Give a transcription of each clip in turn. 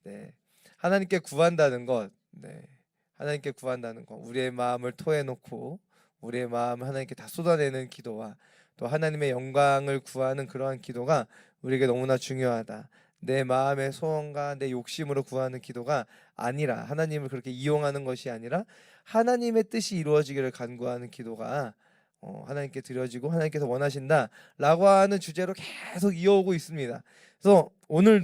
네. 하나님께 구한다는 것, 네. 하나님께 구한다는 것, 우리의 마음을 토해놓고 우리의 마음을 하나님께 다 쏟아내는 기도와 또 하나님의 영광을 구하는 그러한 기도가 우리에게 너무나 중요하다. 내 마음의 소원과 내 욕심으로 구하는 기도가 아니라, 하나님을 그렇게 이용하는 것이 아니라 하나님의 뜻이 이루어지기를 간구하는 기도가 하나님께 드려지고 하나님께서 원하신다라고 하는 주제로 계속 이어오고 있습니다. 그래서 오늘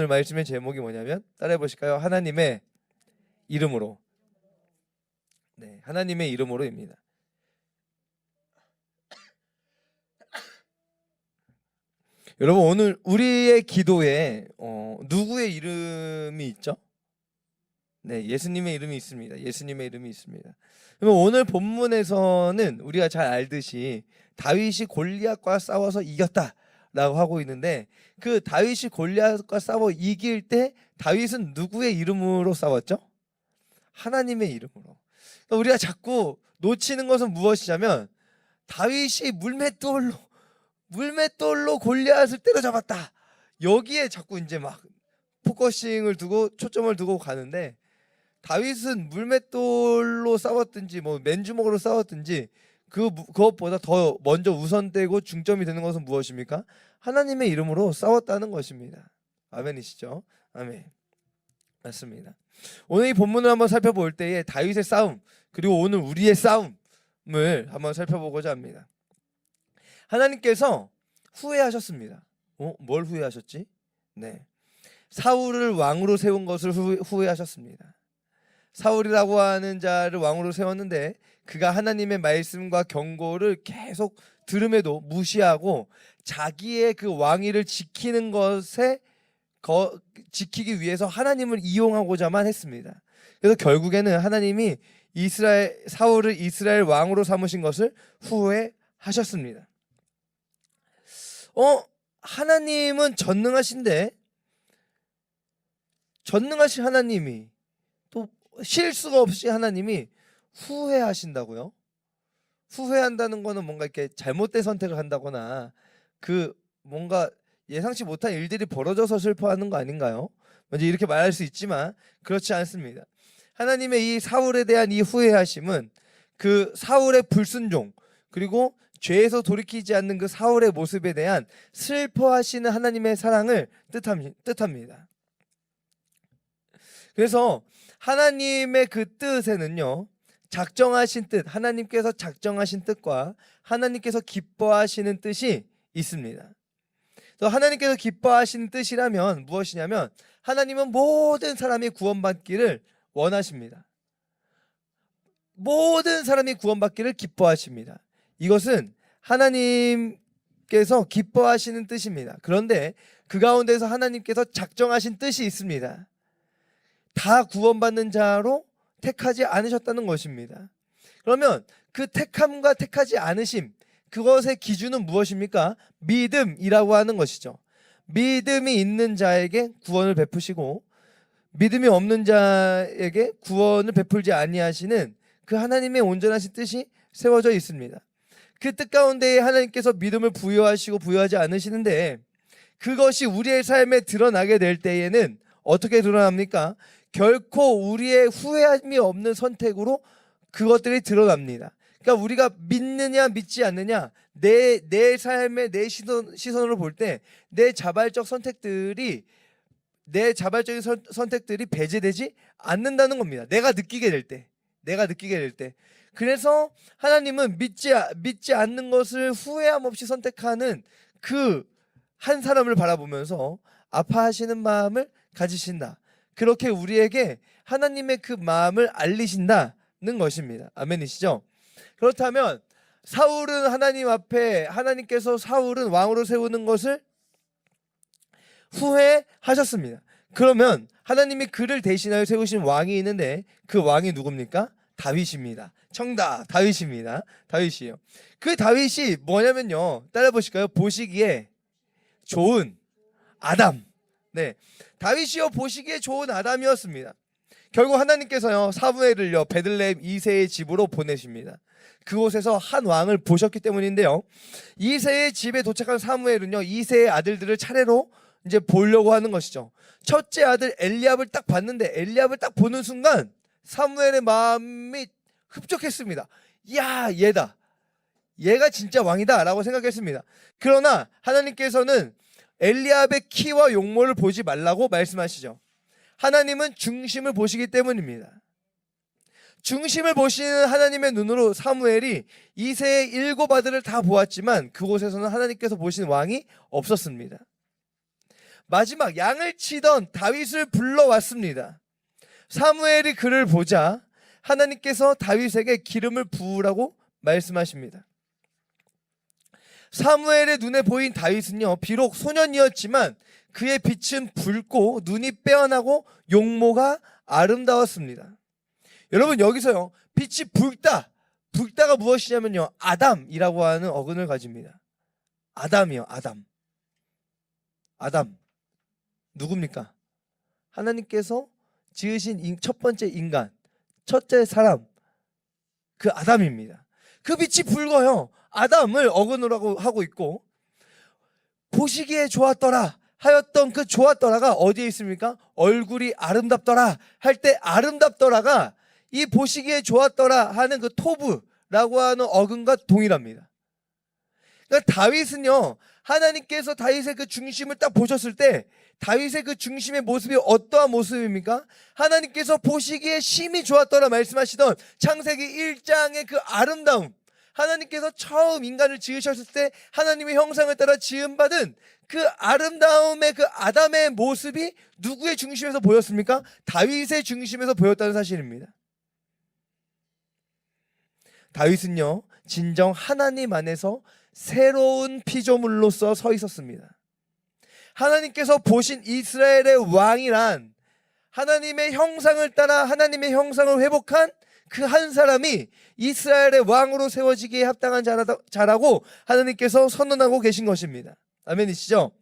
말씀의 제목이 뭐냐면, 따라해 보실까요? 하나님의 이름으로. 네, 하나님의 이름으로입니다. 여러분, 오늘 우리의 기도에 누구의 이름이 있죠? 네, 예수님의 이름이 있습니다. 예수님의 이름이 있습니다. 그러면 오늘 본문에서는 우리가 잘 알듯이 다윗이 골리앗과 싸워서 이겼다라고 하고 있는데, 그 다윗이 골리앗과 싸워 이길 때 다윗은 누구의 이름으로 싸웠죠? 하나님의 이름으로. 그러니까 우리가 자꾸 놓치는 것은 무엇이냐면, 다윗이 물맷돌로 골리앗을 때려잡았다, 여기에 자꾸 이제 막 포커싱을 두고 초점을 두고 가는데, 다윗은 물맷돌로 싸웠든지 뭐 맨주먹으로 싸웠든지 그것보다 더 먼저 우선되고 중점이 되는 것은 무엇입니까? 하나님의 이름으로 싸웠다는 것입니다. 아멘이시죠? 아멘. 맞습니다. 오늘 이 본문을 한번 살펴볼 때에 다윗의 싸움, 그리고 오늘 우리의 싸움을 한번 살펴보고자 합니다. 하나님께서 후회하셨습니다. 뭘 후회하셨지? 네, 사울을 왕으로 세운 것을 후회하셨습니다. 사울이라고 하는 자를 왕으로 세웠는데 그가 하나님의 말씀과 경고를 계속 들음에도 무시하고 자기의 그 왕위를 지키는 것에 지키기 위해서 하나님을 이용하고자만 했습니다. 그래서 결국에는 하나님이 사울을 이스라엘 왕으로 삼으신 것을 후회하셨습니다. 하나님은 전능하신데, 전능하신 하나님이 또 실수가 없이 하나님이 후회하신다고요? 후회한다는 거는 뭔가 이렇게 잘못된 선택을 한다거나 그 뭔가 예상치 못한 일들이 벌어져서 슬퍼하는 거 아닌가요? 먼저 이렇게 말할 수 있지만 그렇지 않습니다. 하나님의 이 사울에 대한 이 후회하심은 그 사울의 불순종, 그리고 죄에서 돌이키지 않는 그 사울의 모습에 대한 슬퍼하시는 하나님의 사랑을 뜻합니다. 그래서 하나님의 그 뜻에는요, 작정하신 뜻, 하나님께서 작정하신 뜻과 하나님께서 기뻐하시는 뜻이 있습니다. 또 하나님께서 기뻐하시는 뜻이라면 무엇이냐면, 하나님은 모든 사람이 구원받기를 원하십니다. 모든 사람이 구원받기를 기뻐하십니다. 이것은 하나님께서 기뻐하시는 뜻입니다. 그런데 그 가운데서 하나님께서 작정하신 뜻이 있습니다. 다 구원받는 자로 택하지 않으셨다는 것입니다. 그러면 그 택함과 택하지 않으심, 그것의 기준은 무엇입니까? 믿음이라고 하는 것이죠. 믿음이 있는 자에게 구원을 베푸시고 믿음이 없는 자에게 구원을 베풀지 아니하시는 그 하나님의 온전하신 뜻이 세워져 있습니다. 그 뜻 가운데에 하나님께서 믿음을 부여하시고 부여하지 않으시는데, 그것이 우리의 삶에 드러나게 될 때에는 어떻게 드러납니까? 결코 우리의 후회함이 없는 선택으로 그것들이 드러납니다. 그러니까 우리가 믿느냐 믿지 않느냐, 내 삶의 내 시선으로 볼 때 내 자발적인 선택들이 배제되지 않는다는 겁니다. 내가 느끼게 될 때. 그래서 하나님은 믿지 않는 것을 후회함 없이 선택하는 그 한 사람을 바라보면서 아파하시는 마음을 가지신다. 그렇게 우리에게 하나님의 그 마음을 알리신다는 것입니다. 아멘이시죠? 그렇다면 사울은 하나님 앞에, 하나님께서 사울은 왕으로 세우는 것을 후회하셨습니다. 그러면 하나님이 그를 대신하여 세우신 왕이 있는데 그 왕이 누굽니까? 다윗입니다. 정답, 다윗입니다. 다윗이에요. 그 다윗이 뭐냐면요, 따라 보실까요? 보시기에 좋은 아담. 네, 다윗이요 보시기에 좋은 아담이었습니다. 결국 하나님께서요 사무엘을요 베들레헴 이새의 집으로 보내십니다. 그곳에서 한 왕을 보셨기 때문인데요, 이새의 집에 도착한 사무엘은요 이새의 아들들을 차례로 이제 보려고 하는 것이죠. 첫째 아들 엘리압을 딱 봤는데 엘리압을 딱 보는 순간 사무엘의 마음이 흡족했습니다. 야, 얘다. 얘가 진짜 왕이다 라고 생각했습니다. 그러나 하나님께서는 엘리압의 키와 용모를 보지 말라고 말씀하시죠. 하나님은 중심을 보시기 때문입니다. 중심을 보시는 하나님의 눈으로 사무엘이 이새의 7 아들을 다 보았지만 그곳에서는 하나님께서 보신 왕이 없었습니다. 마지막 양을 치던 다윗을 불러왔습니다. 사무엘이 그를 보자 하나님께서 다윗에게 기름을 부으라고 말씀하십니다. 사무엘의 눈에 보인 다윗은요, 비록 소년이었지만 그의 빛은 붉고 눈이 빼어나고 용모가 아름다웠습니다. 여러분, 여기서요, 빛이 붉다. 붉다가 무엇이냐면요, 아담이라고 하는 어근을 가집니다. 아담이요, 아담. 아담 누굽니까? 하나님께서 지으신 첫 번째 인간, 첫째 사람, 그 아담입니다. 그 빛이 붉어요. 아담을 어근으로 하고 있고, 보시기에 좋았더라 하였던 그 좋았더라가 어디에 있습니까? 얼굴이 아름답더라 할 때 아름답더라가 이 보시기에 좋았더라 하는 그 토브라고 하는 어근과 동일합니다. 그러니까 다윗은요, 하나님께서 다윗의 그 중심을 딱 보셨을 때 다윗의 그 중심의 모습이 어떠한 모습입니까? 하나님께서 보시기에 심히 좋았더라 말씀하시던 창세기 1장의 그 아름다움, 하나님께서 처음 인간을 지으셨을 때 하나님의 형상을 따라 지음받은 그 아름다움의 그 아담의 모습이 누구의 중심에서 보였습니까? 다윗의 중심에서 보였다는 사실입니다. 다윗은요, 진정 하나님 안에서 새로운 피조물로서 서 있었습니다. 하나님께서 보신 이스라엘의 왕이란 하나님의 형상을 따라 하나님의 형상을 회복한 그 한 사람이 이스라엘의 왕으로 세워지기에 합당한 자라고 하나님께서 선언하고 계신 것입니다. 아멘이시죠?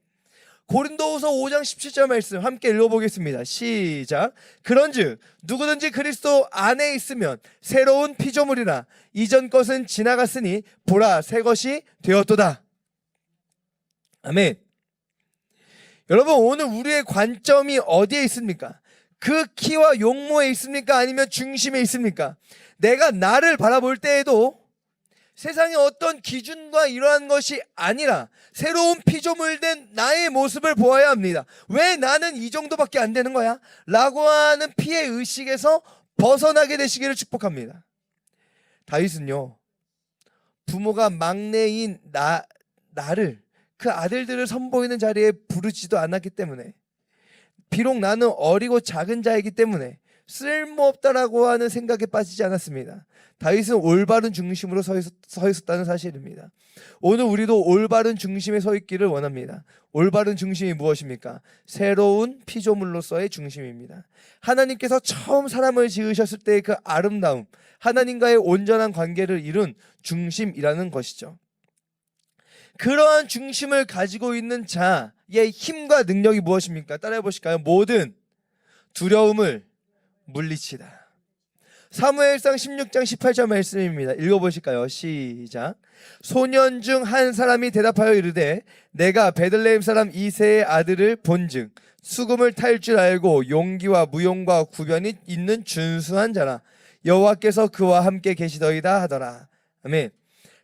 고린도후서 5장 17절 말씀 함께 읽어보겠습니다. 시작. 그런즉 누구든지 그리스도 안에 있으면 새로운 피조물이라 이전 것은 지나갔으니 보라 새 것이 되었도다. 아멘. 여러분, 오늘 우리의 관점이 어디에 있습니까? 그 키와 용모에 있습니까? 아니면 중심에 있습니까? 내가 나를 바라볼 때에도 세상의 어떤 기준과 이러한 것이 아니라 새로운 피조물된 나의 모습을 보아야 합니다. 왜 나는 이 정도밖에 안 되는 거야? 라고 하는 피해 의식에서 벗어나게 되시기를 축복합니다. 다윗은요, 부모가 막내인 나를 그 아들들을 선보이는 자리에 부르지도 않았기 때문에, 비록 나는 어리고 작은 자이기 때문에 쓸모없다라고 하는 생각에 빠지지 않았습니다. 다윗은 올바른 중심으로 서 있었다는 사실입니다. 오늘 우리도 올바른 중심에 서 있기를 원합니다. 올바른 중심이 무엇입니까? 새로운 피조물로서의 중심입니다. 하나님께서 처음 사람을 지으셨을 때의 그 아름다움, 하나님과의 온전한 관계를 이룬 중심이라는 것이죠. 그러한 중심을 가지고 있는 자의 힘과 능력이 무엇입니까? 따라해 보실까요? 모든 두려움을 물리치다. 사무엘상 16장 18절 말씀입니다. 읽어보실까요? 시작. 소년 중 한 사람이 대답하여 이르되 내가 베들레헴 사람 이새의 아들을 본즉 수금을 탈 줄 알고 용기와 무용과 구변이 있는 준수한 자라 여호와께서 그와 함께 계시더이다 하더라. 아멘.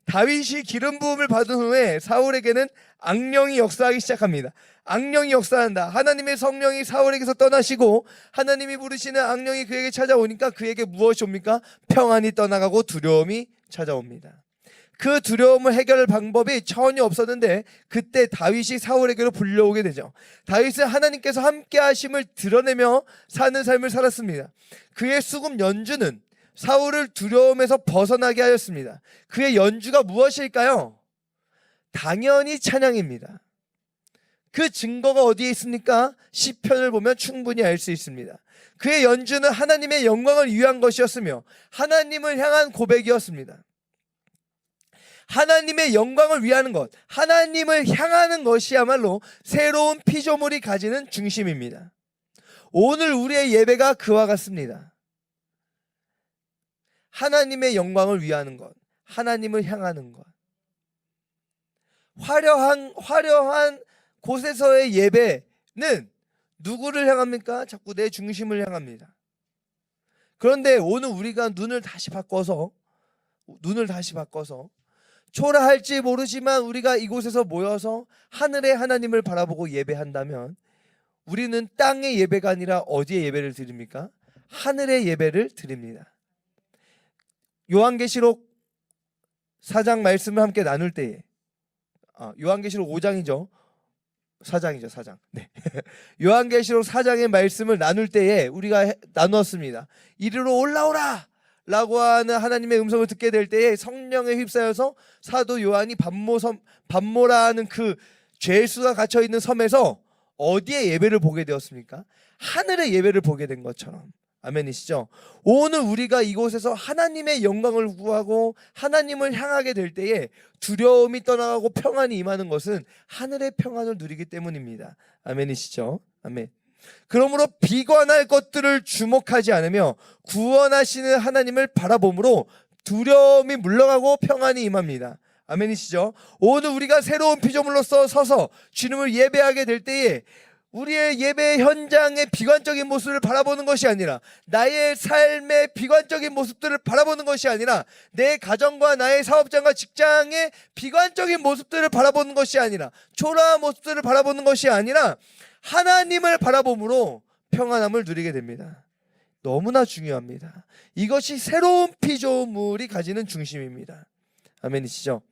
다윗이 기름 부음을 받은 후에 사울에게는 악령이 역사하기 시작합니다. 악령이 역사한다. 하나님의 성령이 사울에게서 떠나시고 하나님이 부르시는 악령이 그에게 찾아오니까 그에게 무엇이 옵니까? 평안이 떠나가고 두려움이 찾아옵니다. 그 두려움을 해결할 방법이 전혀 없었는데 그때 다윗이 사울에게로 불려오게 되죠. 다윗은 하나님께서 함께 하심을 드러내며 사는 삶을 살았습니다. 그의 수금 연주는 사울을 두려움에서 벗어나게 하였습니다. 그의 연주가 무엇일까요? 당연히 찬양입니다. 그 증거가 어디에 있습니까? 시편을 보면 충분히 알 수 있습니다. 그의 연주는 하나님의 영광을 위한 것이었으며 하나님을 향한 고백이었습니다. 하나님의 영광을 위하는 것, 하나님을 향하는 것이야말로 새로운 피조물이 가지는 중심입니다. 오늘 우리의 예배가 그와 같습니다. 하나님의 영광을 위하는 것, 하나님을 향하는 것. 화려한 곳에서의 예배는 누구를 향합니까? 자꾸 내 중심을 향합니다. 그런데 오늘 우리가 눈을 다시 바꿔서 초라할지 모르지만 우리가 이곳에서 모여서 하늘의 하나님을 바라보고 예배한다면 우리는 땅의 예배가 아니라 어디에 예배를 드립니까? 하늘의 예배를 드립니다. 요한계시록 4장 말씀을 함께 나눌 때에 요한계시록 5장이죠. 4장이죠. 4장. 네. 요한계시록 4장의 말씀을 나눌 때에 우리가 나누었습니다. 이리로 올라오라 라고 하는 하나님의 음성을 듣게 될 때에 성령에 휩싸여서 사도 요한이 반모라 하는 그 죄수가 갇혀있는 섬에서 어디에 예배를 보게 되었습니까? 하늘의 예배를 보게 된 것처럼. 아멘이시죠? 오늘 우리가 이곳에서 하나님의 영광을 구하고 하나님을 향하게 될 때에 두려움이 떠나가고 평안이 임하는 것은 하늘의 평안을 누리기 때문입니다. 아멘이시죠? 아멘. 그러므로 비관할 것들을 주목하지 않으며 구원하시는 하나님을 바라봄으로 두려움이 물러가고 평안이 임합니다. 아멘이시죠? 오늘 우리가 새로운 피조물로서 서서 주님을 예배하게 될 때에 우리의 예배 현장의 비관적인 모습을 바라보는 것이 아니라 나의 삶의 비관적인 모습들을 바라보는 것이 아니라 내 가정과 나의 사업장과 직장의 비관적인 모습들을 바라보는 것이 아니라 초라한 모습들을 바라보는 것이 아니라 하나님을 바라봄으로 평안함을 누리게 됩니다. 너무나 중요합니다. 이것이 새로운 피조물이 가지는 중심입니다. 아멘이시죠?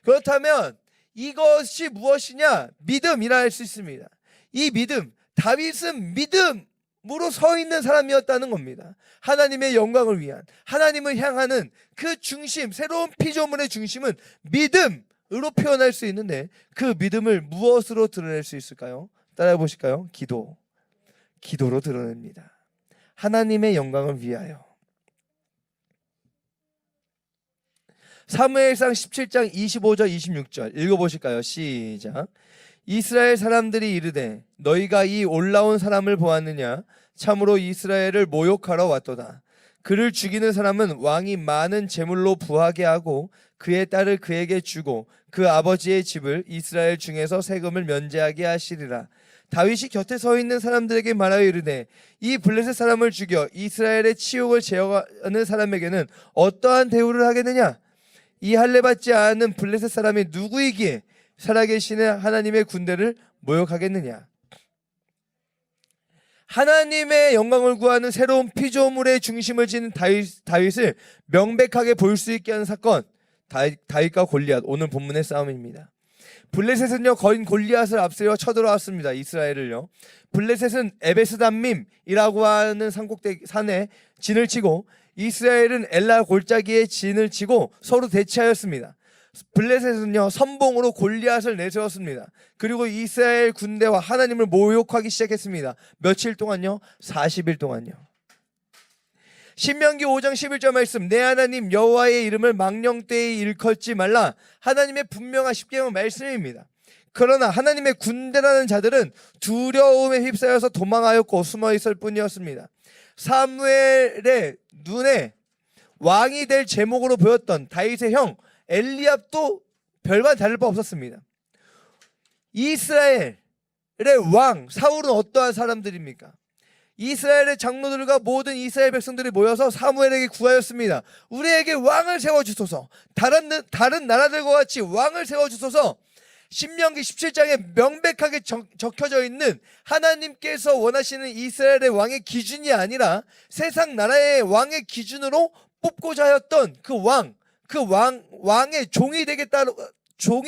그렇다면 이것이 무엇이냐? 믿음이라 할 수 있습니다. 이 믿음, 다윗은 믿음으로 서 있는 사람이었다는 겁니다. 하나님의 영광을 위한, 하나님을 향하는 그 중심, 새로운 피조물의 중심은 믿음으로 표현할 수 있는데 그 믿음을 무엇으로 드러낼 수 있을까요? 따라해 보실까요? 기도로 드러냅니다. 하나님의 영광을 위하여. 사무엘상 17장 25절 26절 읽어보실까요? 시작. 이스라엘 사람들이 이르되 너희가 이 올라온 사람을 보았느냐? 참으로 이스라엘을 모욕하러 왔도다. 그를 죽이는 사람은 왕이 많은 재물로 부하게 하고 그의 딸을 그에게 주고 그 아버지의 집을 이스라엘 중에서 세금을 면제하게 하시리라. 다윗이 곁에 서 있는 사람들에게 말하여 이르되 이 블레셋 사람을 죽여 이스라엘의 치욕을 제어하는 사람에게는 어떠한 대우를 하겠느냐? 이 할례 받지 않은 블레셋 사람이 누구이기에 살아계시는 하나님의 군대를 모욕하겠느냐? 하나님의 영광을 구하는 새로운 피조물의 중심을 지닌 다윗을 명백하게 볼 수 있게 하는 사건, 다윗과 골리앗, 오늘 본문의 싸움입니다. 블레셋은요 거인 골리앗을 앞세워 쳐들어왔습니다. 이스라엘을요. 블레셋은 에베스담밈이라고 하는 산에 진을 치고 이스라엘은 엘라 골짜기에 진을 치고 서로 대치하였습니다. 블레셋은요 선봉으로 골리앗을 내세웠습니다. 그리고 이스라엘 군대와 하나님을 모욕하기 시작했습니다. 며칠 동안요? 40일 동안요. 신명기 5장 11절 말씀, 내 하나님 여호와의 이름을 망령되이 일컬지 말라. 하나님의 분명한 십계명 말씀입니다. 그러나 하나님의 군대라는 자들은 두려움에 휩싸여서 도망하였고 숨어 있을 뿐이었습니다. 사무엘의 눈에 왕이 될 제목으로 보였던 다윗의 형 엘리압도 별반 다를 바 없었습니다. 이스라엘의 왕 사울은 어떠한 사람들입니까? 이스라엘의 장로들과 모든 이스라엘 백성들이 모여서 사무엘에게 구하였습니다. 우리에게 왕을 세워주소서. 다른 나라들과 같이 왕을 세워주소서. 신명기 17장에 명백하게 적혀져 있는 하나님께서 원하시는 이스라엘의 왕의 기준이 아니라 세상 나라의 왕의 기준으로 뽑고자 하였던 왕의 종이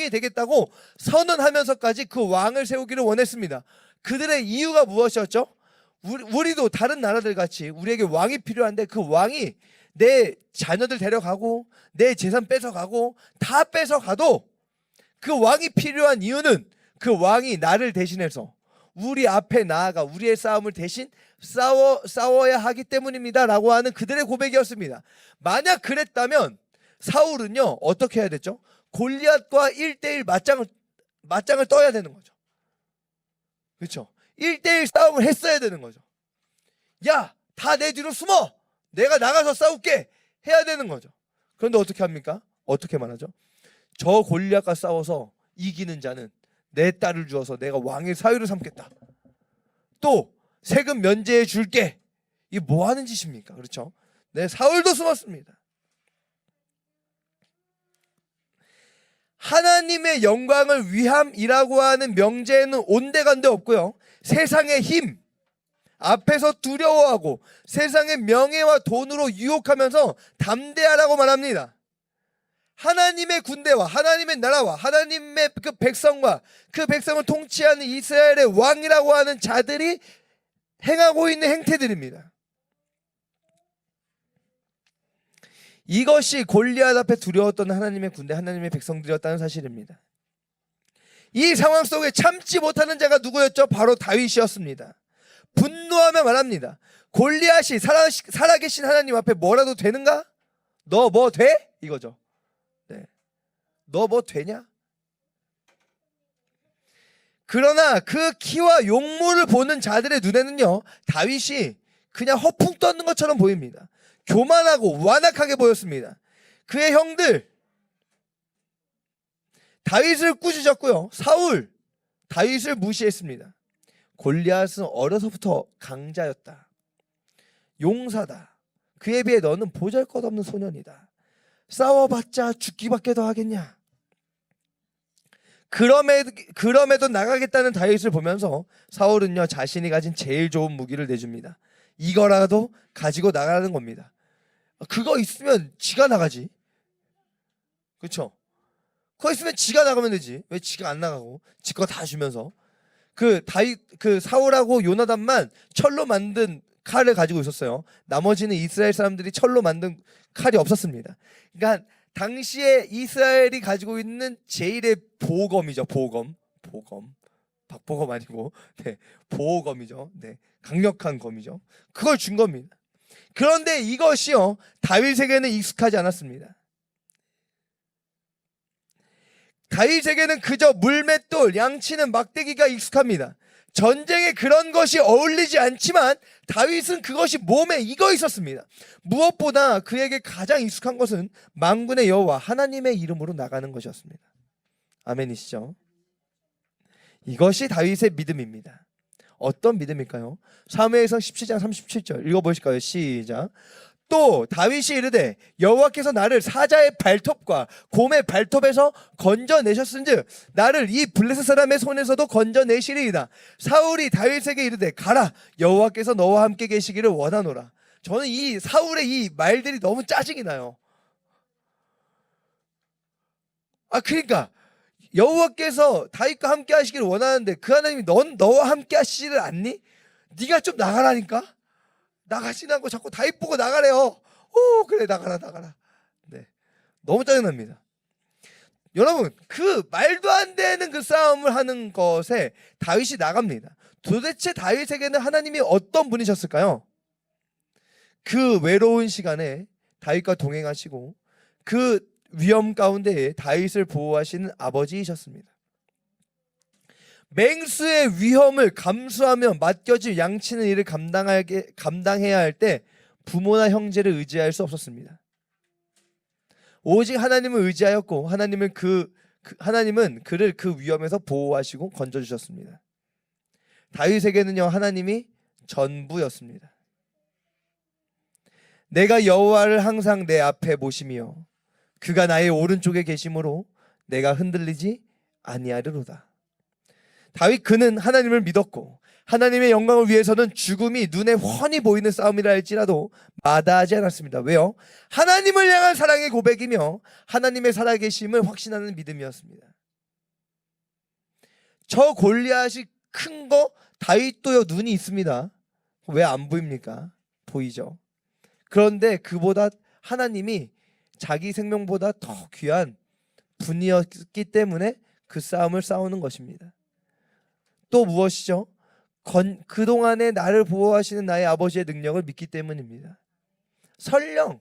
되겠다고 선언하면서까지 그 왕을 세우기를 원했습니다. 그들의 이유가 무엇이었죠? 우리도 다른 나라들 같이 우리에게 왕이 필요한데 그 왕이 내 자녀들 데려가고 내 재산 뺏어가고 다 뺏어가도 그 왕이 필요한 이유는 그 왕이 나를 대신해서 우리 앞에 나아가 우리의 싸움을 대신 싸워야 하기 때문입니다 라고 하는 그들의 고백이었습니다. 만약 그랬다면 사울은요 어떻게 해야 됐죠? 골리앗과 1대1 맞짱을 떠야 되는 거죠. 그렇죠? 1대1 싸움을 했어야 되는 거죠. 야, 다 내 뒤로 숨어! 내가 나가서 싸울게! 해야 되는 거죠. 그런데 어떻게 합니까? 어떻게 말하죠? 저 골리앗과 싸워서 이기는 자는 내 딸을 주어서 내가 왕의 사위를 삼겠다. 또 세금 면제해 줄게. 이게 뭐 하는 짓입니까? 그렇죠? 네, 사울도 숨었습니다. 하나님의 영광을 위함이라고 하는 명제에는 온데간데 없고요. 세상의 힘 앞에서 두려워하고 세상의 명예와 돈으로 유혹하면서 담대하라고 말합니다. 하나님의 군대와 하나님의 나라와 하나님의 그 백성과 그 백성을 통치하는 이스라엘의 왕이라고 하는 자들이 행하고 있는 행태들입니다. 이것이 골리앗 앞에 두려웠던 하나님의 군대, 하나님의 백성들이었다는 사실입니다. 이 상황 속에 참지 못하는 자가 누구였죠? 바로 다윗이었습니다. 분노하며 말합니다. 골리앗이 살아계신 하나님 앞에 뭐라도 되는가? 너 뭐 돼? 이거죠. 네. 너 뭐 되냐? 그러나 그 키와 용모를 보는 자들의 눈에는요, 다윗이 그냥 허풍 떠는 것처럼 보입니다. 교만하고 완악하게 보였습니다. 그의 형들 다윗을 꾸짖었고요. 사울 다윗을 무시했습니다. 골리앗은 어려서부터 강자였다. 용사다. 그에 비해 너는 보잘것없는 소년이다. 싸워봤자 죽기밖에 더 하겠냐. 그럼에도 나가겠다는 다윗을 보면서 사울은요, 자신이 가진 제일 좋은 무기를 내줍니다. 이거라도 가지고 나가라는 겁니다. 그거 있으면 지가 나가지. 그렇죠? 그거 있으면 지가 나가면 되지. 왜 지가 안 나가고 지 거 다 주면서. 그 사울하고 요나단만 철로 만든 칼을 가지고 있었어요. 나머지는 이스라엘 사람들이 철로 만든 칼이 없었습니다. 그러니까 당시에 이스라엘이 가지고 있는 제일의 보검이죠. 보검. 박보검 아니고, 네, 보검이죠. 네, 강력한 검이죠. 그걸 준 겁니다. 그런데 이것이요, 다윗에게는 익숙하지 않았습니다. 다윗에게는 그저 물맷돌, 양치는 막대기가 익숙합니다. 전쟁에 그런 것이 어울리지 않지만 다윗은 그것이 몸에 익어 있었습니다. 무엇보다 그에게 가장 익숙한 것은 만군의 여호와 하나님의 이름으로 나가는 것이었습니다. 아멘이시죠? 이것이 다윗의 믿음입니다. 어떤 믿음일까요? 사무엘상 17장 37절 읽어보실까요? 시작. 또 다윗이 이르되 여호와께서 나를 사자의 발톱과 곰의 발톱에서 건져내셨은즉 나를 이 블레셋 사람의 손에서도 건져내시리이다. 사울이 다윗에게 이르되 가라, 여호와께서 너와 함께 계시기를 원하노라. 저는 이 사울의 이 말들이 너무 짜증이 나요. 그러니까 여호와께서 다윗과 함께 하시기를 원하는데 그 하나님이 너와 함께 하시지를 않니? 네가 좀 나가라니까. 나가시라고 자꾸 다윗 보고 나가래요. 그래, 나가라. 네, 너무 짜증납니다. 여러분, 그 말도 안 되는 그 싸움을 하는 것에 다윗이 나갑니다. 도대체 다윗에게는 하나님이 어떤 분이셨을까요? 그 외로운 시간에 다윗과 동행하시고 그 위험 가운데에 다윗을 보호하시는 아버지이셨습니다. 맹수의 위험을 감수하며 맡겨질 양치는 일을 감당해야 할 때 부모나 형제를 의지할 수 없었습니다. 오직 하나님을 의지하였고 하나님은 그를 그 위험에서 보호하시고 건져주셨습니다. 다윗에게는요, 하나님이 전부였습니다. 내가 여호와를 항상 내 앞에 모시며 그가 나의 오른쪽에 계심으로 내가 흔들리지 아니하리로다. 다윗 그는 하나님을 믿었고 하나님의 영광을 위해서는 죽음이 눈에 훤히 보이는 싸움이라 할지라도 마다하지 않았습니다. 왜요? 하나님을 향한 사랑의 고백이며 하나님의 살아계심을 확신하는 믿음이었습니다. 저 골리앗이 큰 거 다윗도요, 눈이 있습니다. 왜 안 보입니까? 보이죠. 그런데 그보다 하나님이 자기 생명보다 더 귀한 분이었기 때문에 그 싸움을 싸우는 것입니다. 또 무엇이죠? 그동안에 나를 보호하시는 나의 아버지의 능력을 믿기 때문입니다. 설령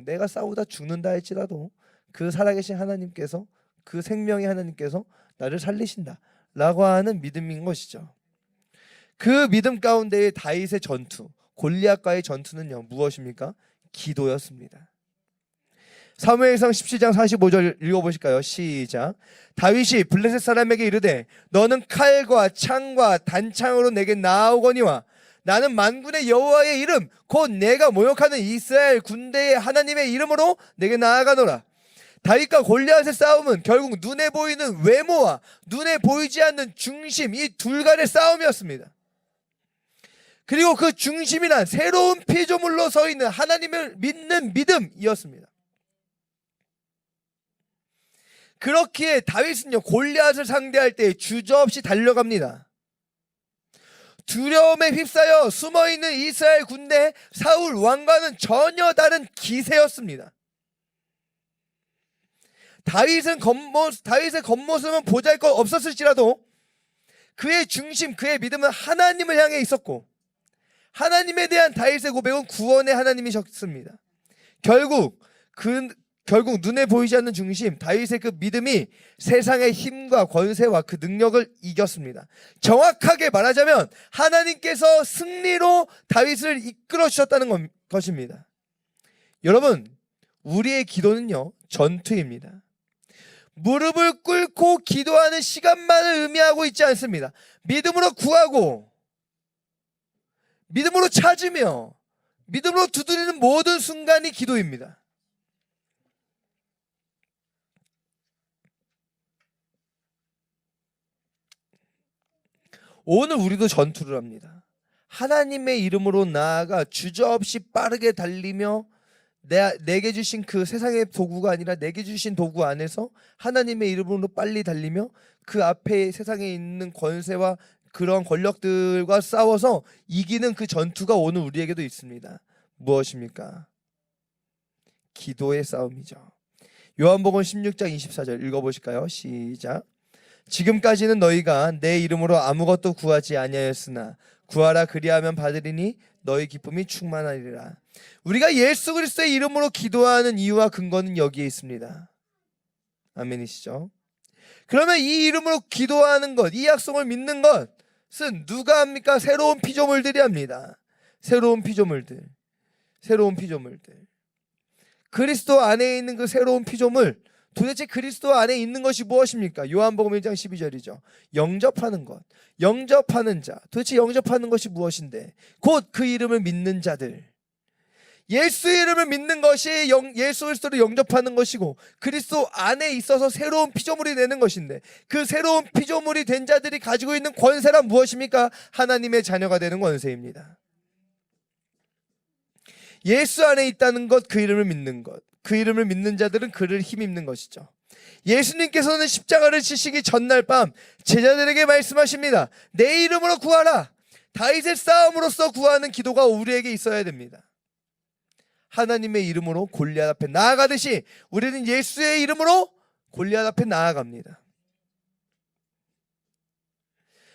내가 싸우다 죽는다 할지라도 그 살아계신 하나님께서, 그 생명의 하나님께서 나를 살리신다 라고 하는 믿음인 것이죠. 그 믿음 가운데의 다윗의 전투, 골리앗과의 전투는요, 무엇입니까? 기도였습니다. 사무엘상 17장 45절 읽어보실까요? 시작. 다윗이 블레셋 사람에게 이르되 너는 칼과 창과 단창으로 내게 나아오거니와 나는 만군의 여호와의 이름 곧 내가 모욕하는 이스라엘 군대의 하나님의 이름으로 내게 나아가노라. 다윗과 골리앗의 싸움은 결국 눈에 보이는 외모와 눈에 보이지 않는 중심, 이 둘 간의 싸움이었습니다. 그리고 그 중심이란 새로운 피조물로 서 있는 하나님을 믿는 믿음이었습니다. 그렇기에 다윗은요, 골리앗을 상대할 때 주저없이 달려갑니다. 두려움에 휩싸여 숨어있는 이스라엘 군대 사울 왕과는 전혀 다른 기세였습니다. 다윗의 겉모습은 보잘것 없었을지라도 그의 중심, 그의 믿음은 하나님을 향해 있었고 하나님에 대한 다윗의 고백은 구원의 하나님이셨습니다. 결국 눈에 보이지 않는 중심, 다윗의 그 믿음이 세상의 힘과 권세와 그 능력을 이겼습니다. 정확하게 말하자면 하나님께서 승리로 다윗을 이끌어 주셨다는 것입니다. 여러분, 우리의 기도는요, 전투입니다. 무릎을 꿇고 기도하는 시간만을 의미하고 있지 않습니다. 믿음으로 구하고 믿음으로 찾으며 믿음으로 두드리는 모든 순간이 기도입니다. 오늘 우리도 전투를 합니다. 하나님의 이름으로 나아가 주저없이 빠르게 달리며 내게 주신 그 세상의 도구가 아니라 내게 주신 도구 안에서 하나님의 이름으로 빨리 달리며 그 앞에 세상에 있는 권세와 그런 권력들과 싸워서 이기는 그 전투가 오늘 우리에게도 있습니다. 무엇입니까? 기도의 싸움이죠. 요한복음 16장 24절 읽어보실까요? 시작. 지금까지는 너희가 내 이름으로 아무것도 구하지 아니하였으나 구하라 그리하면 받으리니 너희 기쁨이 충만하리라. 우리가 예수 그리스도의 이름으로 기도하는 이유와 근거는 여기에 있습니다. 아멘이시죠? 그러면 이 이름으로 기도하는 것, 이 약속을 믿는 것은 누가 합니까? 새로운 피조물들이 합니다. 새로운 피조물들. 그리스도 안에 있는 그 새로운 피조물, 도대체 그리스도 안에 있는 것이 무엇입니까? 요한복음 1장 12절이죠. 영접하는 것, 영접하는 자. 도대체 영접하는 것이 무엇인데? 곧 그 이름을 믿는 자들. 예수의 이름을 믿는 것이 예수 그리스도를 영접하는 것이고 그리스도 안에 있어서 새로운 피조물이 되는 것인데 그 새로운 피조물이 된 자들이 가지고 있는 권세란 무엇입니까? 하나님의 자녀가 되는 권세입니다. 예수 안에 있다는 것, 그 이름을 믿는 것. 그 이름을 믿는 자들은 그를 힘입는 것이죠. 예수님께서는 십자가를 지시기 전날 밤 제자들에게 말씀하십니다. 내 이름으로 구하라. 다윗의 싸움으로써 구하는 기도가 우리에게 있어야 됩니다. 하나님의 이름으로 골리앗 앞에 나아가듯이 우리는 예수의 이름으로 골리앗 앞에 나아갑니다.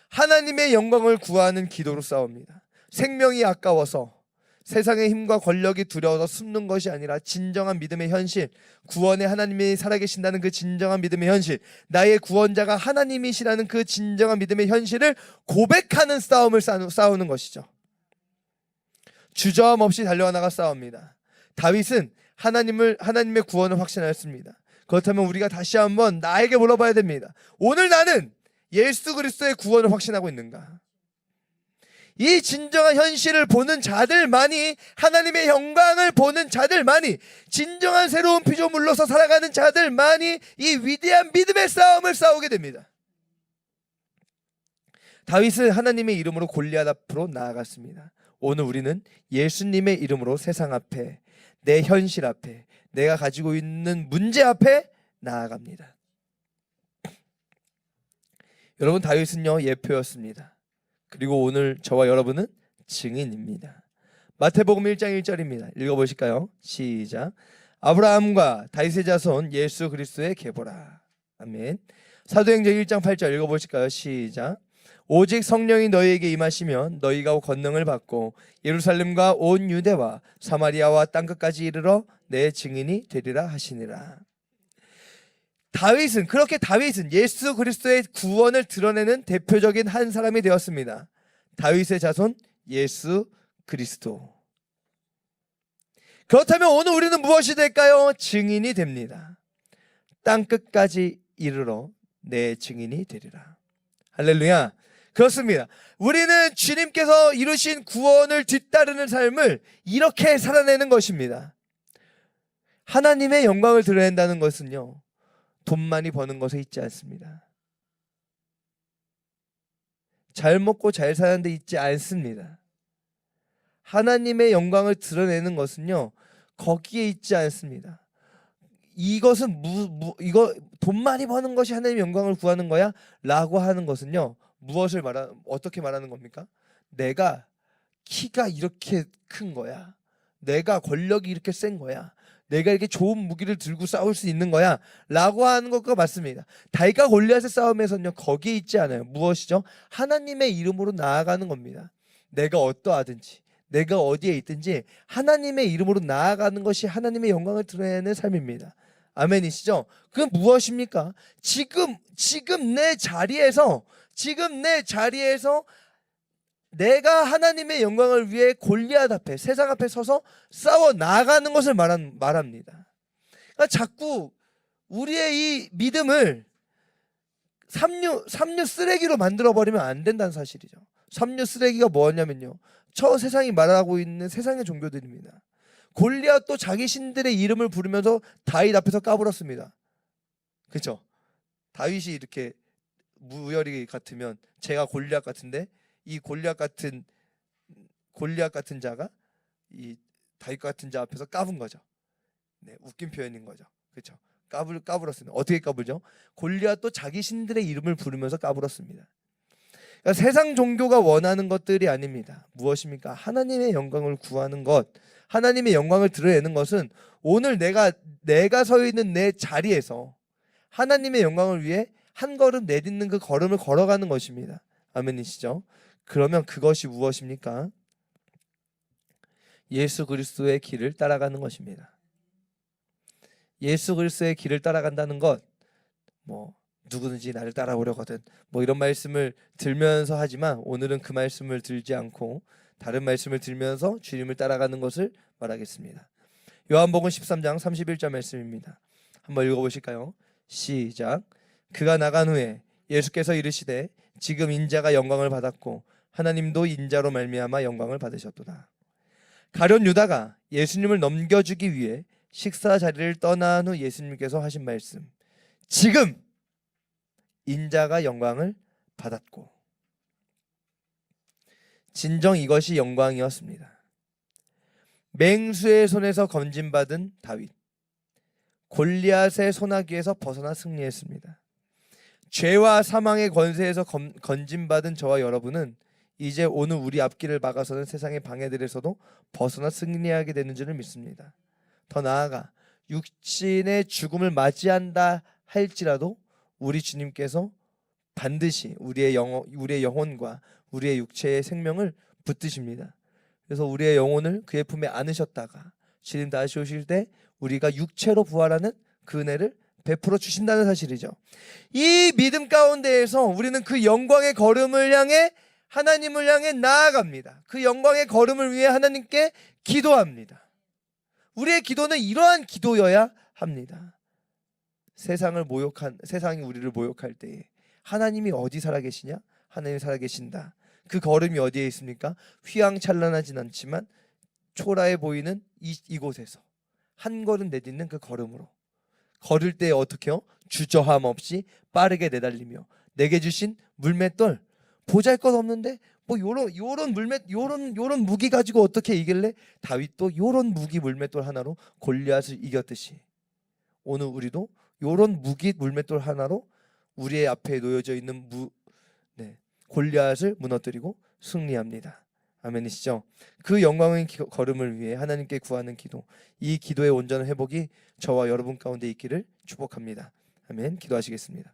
하나님의 영광을 구하는 기도로 싸웁니다. 생명이 아까워서 세상의 힘과 권력이 두려워서 숨는 것이 아니라 진정한 믿음의 현실, 구원의 하나님이 살아계신다는 그 진정한 믿음의 현실, 나의 구원자가 하나님이시라는 그 진정한 믿음의 현실을 고백하는 싸움을 싸우는 것이죠. 주저함 없이 달려나가 싸웁니다. 다윗은 하나님의 구원을 확신하였습니다. 그렇다면 우리가 다시 한번 나에게 물어봐야 됩니다. 오늘 나는 예수 그리스도의 구원을 확신하고 있는가? 이 진정한 현실을 보는 자들만이, 하나님의 영광을 보는 자들만이, 진정한 새로운 피조물로서 살아가는 자들만이 이 위대한 믿음의 싸움을 싸우게 됩니다. 다윗은 하나님의 이름으로 골리앗 앞으로 나아갔습니다. 오늘 우리는 예수님의 이름으로 세상 앞에, 내 현실 앞에, 내가 가지고 있는 문제 앞에 나아갑니다. 여러분, 다윗은요, 예표였습니다. 그리고 오늘 저와 여러분은 증인입니다. 마태복음 1장 1절입니다. 읽어보실까요? 시작. 아브라함과 다윗의 자손 예수 그리스도의 계보라. 아멘. 사도행전 1장 8절 읽어보실까요? 시작. 오직 성령이 너희에게 임하시면 너희가 권능을 받고 예루살렘과 온 유대와 사마리아와 땅끝까지 이르러 내 증인이 되리라 하시니라. 다윗은 예수 그리스도의 구원을 드러내는 대표적인 한 사람이 되었습니다. 다윗의 자손 예수 그리스도. 그렇다면 오늘 우리는 무엇이 될까요? 증인이 됩니다. 땅 끝까지 이르러 내 증인이 되리라. 할렐루야. 그렇습니다. 우리는 주님께서 이루신 구원을 뒤따르는 삶을 이렇게 살아내는 것입니다. 하나님의 영광을 드러낸다는 것은요, 돈 많이 버는 것에 있지 않습니다. 잘 먹고 잘 사는 데 있지 않습니다. 하나님의 영광을 드러내는 것은요, 거기에 있지 않습니다. 이것은 이거 돈 많이 버는 것이 하나님의 영광을 구하는 거야? 라고 하는 것은요, 무엇을 어떻게 말하는 겁니까? 내가 키가 이렇게 큰 거야. 내가 권력이 이렇게 센 거야. 내가 이렇게 좋은 무기를 들고 싸울 수 있는 거야. 라고 하는 것과 맞습니다. 다윗과 골리앗의 싸움에서는요, 거기에 있지 않아요. 무엇이죠? 하나님의 이름으로 나아가는 겁니다. 내가 어떠하든지, 내가 어디에 있든지 하나님의 이름으로 나아가는 것이 하나님의 영광을 드러내는 삶입니다. 아멘이시죠? 그건 무엇입니까? 지금 내 자리에서 내가 하나님의 영광을 위해 골리앗 앞에, 세상 앞에 서서 싸워 나가는 것을 말합니다. 그러니까 자꾸 우리의 이 믿음을 삼류 쓰레기로 만들어버리면 안 된다는 사실이죠. 삼류 쓰레기가 뭐냐면요, 저 세상이 말하고 있는 세상의 종교들입니다. 골리앗도 자기 신들의 이름을 부르면서 다윗 앞에서 까불었습니다. 그렇죠? 다윗이 이렇게 무열이 같으면 제가 골리앗 같은데, 이 골리앗 같은 자가 이 다윗 같은 자 앞에서 까분 거죠. 네, 웃긴 표현인 거죠. 그렇죠? 까불었습니다. 어떻게 까불죠? 골리앗도 자기 신들의 이름을 부르면서 까불었습니다. 그러니까 세상 종교가 원하는 것들이 아닙니다. 무엇입니까? 하나님의 영광을 구하는 것, 하나님의 영광을 드러내는 것은 오늘 내가 서 있는 내 자리에서 하나님의 영광을 위해 한 걸음 내딛는 그 걸음을 걸어가는 것입니다. 아멘이시죠? 그러면 그것이 무엇입니까? 예수 그리스도의 길을 따라가는 것입니다. 예수 그리스도의 길을 따라간다는 것, 누구든지 나를 따라오려거든, 이런 말씀을 들면서 하지만 오늘은 그 말씀을 들지 않고 다른 말씀을 들면서 주님을 따라가는 것을 말하겠습니다. 요한복음 13장 31절 말씀입니다. 한번 읽어보실까요? 시작. 그가 나간 후에 예수께서 이르시되 지금 인자가 영광을 받았고 하나님도 인자로 말미암아 영광을 받으셨도다. 가룟 유다가 예수님을 넘겨주기 위해 식사 자리를 떠난 후 예수님께서 하신 말씀, 지금 인자가 영광을 받았고. 진정 이것이 영광이었습니다. 맹수의 손에서 건진받은 다윗, 골리앗의 소나기에서 벗어나 승리했습니다. 죄와 사망의 권세에서 건진받은 저와 여러분은 이제 오늘 우리 앞길을 막아서는 세상의 방해들에서도 벗어나 승리하게 되는 줄을 믿습니다. 더 나아가 육신의 죽음을 맞이한다 할지라도 우리 주님께서 반드시 우리의 영혼과 우리의 육체의 생명을 붙드십니다. 그래서 우리의 영혼을 그의 품에 안으셨다가 주님 다시 오실 때 우리가 육체로 부활하는 그 은혜를 베풀어 주신다는 사실이죠. 이 믿음 가운데에서 우리는 그 영광의 걸음을 향해 하나님을 향해 나아갑니다. 그 영광의 걸음을 위해 하나님께 기도합니다. 우리의 기도는 이러한 기도여야 합니다. 세상이 우리를 모욕할 때에 하나님이 어디 살아계시냐? 하나님이 살아계신다. 그 걸음이 어디에 있습니까? 휘황찬란하진 않지만 초라해 보이는 이곳에서 한 걸음 내딛는 그 걸음으로 걸을 때 어떻게요? 주저함 없이 빠르게 내달리며 내게 주신 물맷돌, 보잘것없는데 요런 무기 가지고 어떻게 이길래? 다윗도 요런 무기 물맷돌 하나로 골리앗을 이겼듯이 오늘 우리도 요런 무기 물맷돌 하나로 우리의 앞에 놓여져 있는 골리앗을 무너뜨리고 승리합니다. 아멘이시죠? 그 영광의 걸음을 위해 하나님께 구하는 기도, 이 기도의 온전한 회복이 저와 여러분 가운데 있기를 축복합니다. 아멘. 기도하시겠습니다.